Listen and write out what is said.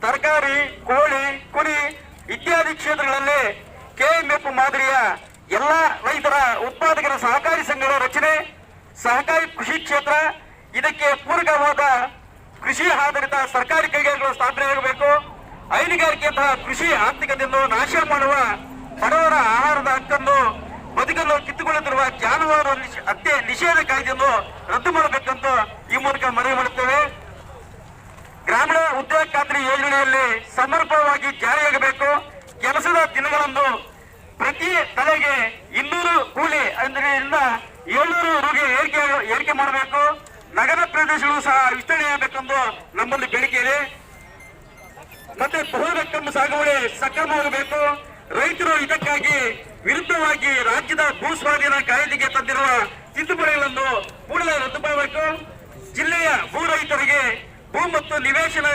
ತರಕಾರಿ, ಕೋಳಿ, ಕುರಿ ಇತ್ಯಾದಿ ಕ್ಷೇತ್ರಗಳಲ್ಲಿ ಕೆಎಂಎಫ್ ಮಾದರಿಯ ಎಲ್ಲ ರೈತರ ಉತ್ಪಾದಕರ ಸಹಕಾರಿ ಸಂಘಗಳ ರಚನೆ, ಸಹಕಾರಿ ಕೃಷಿ ಕ್ಷೇತ್ರ, ಇದಕ್ಕೆ ಪೂರಕವಾದ ಕೃಷಿ ಆಧಾರಿತ ಸರ್ಕಾರಿ ಕೈಗಾರಿಕೆಗಳು ಸ್ಥಾಪನೆಯಾಗಬೇಕು. ಹೈನುಗಾರಿಕೆಯಂತಹ ಕೃಷಿ ಆರ್ಥಿಕತೆಯನ್ನು ನಾಶ ಮಾಡುವ ಬಡವರ ಆಹಾರದ ಹಕ್ಕನ್ನು ಬದುಕನ್ನು ಕಿತ್ತುಕೊಳ್ಳುತ್ತಿರುವ ಜಾನುವಾರು ಹತ್ಯೆ ನಿಷೇಧ ಕಾಯ್ದೆಯನ್ನು ರದ್ದು ಮಾಡಬೇಕಂತ ಈ ಮೂಲಕ ಮನವಿ ಮಾಡುತ್ತೇವೆ. ಗ್ರಾಮೀಣ ಉದ್ಯೋಗ ಖಾತ್ರಿ ಯೋಜನೆಯಲ್ಲಿ ಸಮರ್ಪಕವಾಗಿ ಜಾರಿಯಾಗಬೇಕು. ಕೆಲಸದ ದಿನಗಳನ್ನು ಪ್ರತಿ ತಲೆಗೆ 200 ಕೂಲಿ ಅಂದ್ರೆ 700 ರೂಗೆ ಏರಿಕೆ ಮಾಡಬೇಕು. ನಗರ ಪ್ರದೇಶಗಳು ಸಹ ವಿಸ್ತರಣೆಯಾಗಬೇಕೆಂದು ನಮ್ಮಲ್ಲಿ ಬೇಡಿಕೆ ಇದೆ. ಮತ್ತೆ ಬಹುರಕಂ ಸಾಗುವಳಿ ಸಕ್ರಮವಾಗಬೇಕು. ರೈತರು ಇದಕ್ಕಾಗಿ ವಿರುದ್ಧವಾಗಿ ರಾಜ್ಯದ ಭೂ ಸ್ವಾಧೀನ ಕಾಯ್ದೆಗೆ ತಂದಿರುವ ತಿದ್ದುಪಡಿಗಳನ್ನು ಕೂಡಲೇ ರದ್ದು ಮಾಡಬೇಕು. ಜಿಲ್ಲೆಯ ಭೂ ರೈತರಿಗೆ ಭೂ ಮತ್ತು ನಿವೇಶನ